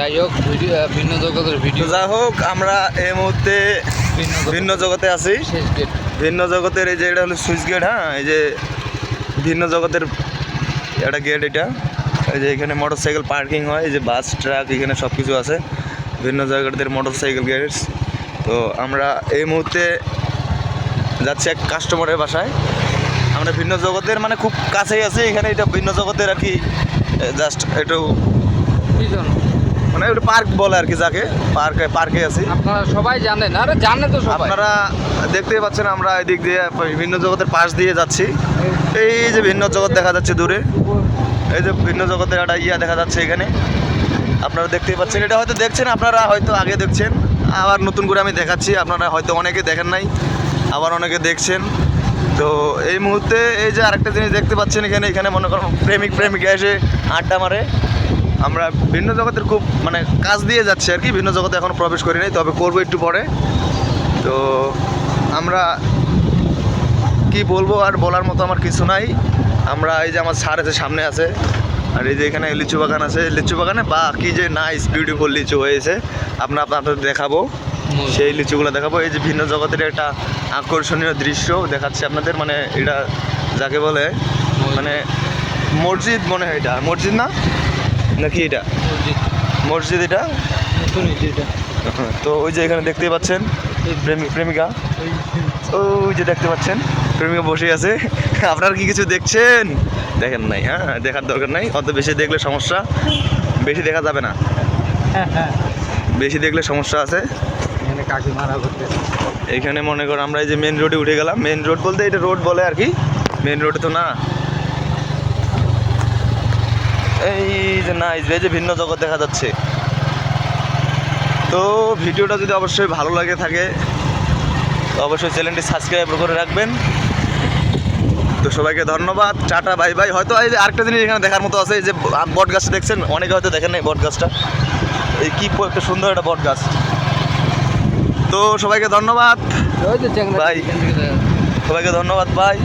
যাই হোক ভিন্ন জগতের ভিডিও। যাই হোক আমরা এই মুহূর্তে ভিন্ন জগতে আছি। শেষ গেট। ভিন্ন জগতের এই যে এটা হলো সুইচ গেট। হ্যাঁ, এই যে ভিন্ন জগতের একটা গেট এটা। এই যে এখানে মোটরসাইকেল পার্কিং হয়, এই যে বাস ট্রাক এখানে সব কিছু আছে। ভিন্ন জগতের মোটরসাইকেল গ্যারেজ। তো আমরা এই মুহূর্তে যাচ্ছি এক কাস্টমারের বাসায়। আমরা ভিন্ন জগতের মানে খুব কাছেই আছি এখানে। এটা ভিন্ন জগতের আর কি, জাস্ট একটু মানে একটু পার্ক বলে আর কি, যাকে পার্কে আছি। আপনারা সবাই জানেন, আরে জানে তো সবাই। আপনারা দেখতেই পাচ্ছেন আমরা এদিক দিয়ে ভিন্ন জগতের পাশ দিয়ে যাচ্ছি। এই যে ভিন্ন জগৎ দেখা যাচ্ছে দূরে, এই যে ভিন্ন জগতের একটা ইয়া দেখা যাচ্ছে এখানে, আপনারা দেখতেই পাচ্ছেন। এটা হয়তো দেখছেন, আপনারা হয়তো আগে দেখছেন, আবার নতুন করে আমি দেখাচ্ছি। আপনারা হয়তো অনেকে দেখেন নাই, আবার অনেকে দেখছেন। তো এই মুহূর্তে এই যে আরেকটা জিনিস দেখতে পাচ্ছেন এখানে মনে করুন প্রেমিকা এসে আড্ডা মারে। আমরা ভিন্ন জগতের খুব মানে কাজ দিয়ে যাচ্ছি আর কি। ভিন্ন জগতে এখনও প্রবেশ করি নাই, তবে করবো একটু পরে। তো আমরা কি বলবো, আর বলার মতো আমার কিছু নাই। আমরা এই যে আমার স্যার আছে, সামনে আছে। আর এই যে এখানে লিচু বাগান আছে, লিচু বাগানে বা কি যে নাইস বিউটিফুল লিচু হয়েছে, আপনাদের দেখাবো। সেই লিচুগুলো দেখাবো। এই যে ভিন্ন জগতের একটা আকর্ষণীয় দৃশ্য দেখাচ্ছে আপনাদের। মানে এটা যাকে বলে মানে মসজিদ মনে হয়, এটা মসজিদ না নাকি? এটা মসজিদ, এটা। তো ওই যে এখানে দেখতেই পাচ্ছেন প্রেমিকা, ওই যে দেখতে পাচ্ছেন প্রেমিকা বসে আছে। আপনারা কি কিছু দেখছেন? দেখেন নাই? হ্যাঁ, দেখার দরকার নাই, অত বেশি দেখলে সমস্যা। বেশি দেখা যাবে না, বেশি দেখলে সমস্যা আছে। এখানে মনে করো আমরা এই যে মেন রোডে উঠে গেলাম। মেন রোড বলতে এটা রোড বলে আর কি, মেন রোডে তো না। এই যে না, এই যে ভিন্ন জগৎ দেখা যাচ্ছে। তো ভিডিওটা যদি অবশ্যই ভালো লাগে থাকে তো অবশ্যই চ্যানেলটি সাবস্ক্রাইব করে রাখবেন। তো সবাইকে ধন্যবাদ, টাটা, বাই বাই। হয়তো এই যে আরেকটা জিনিস এখানে দেখার মতো আছে, এই যে বট গাছটা দেখছেন, অনেকে হয়তো দেখেন নাই বট গাছটা। এই কি একটা সুন্দর একটা বট গাছ। তো সবাইকে ধন্যবাদ, বাই। সবাইকে ধন্যবাদ, বাই।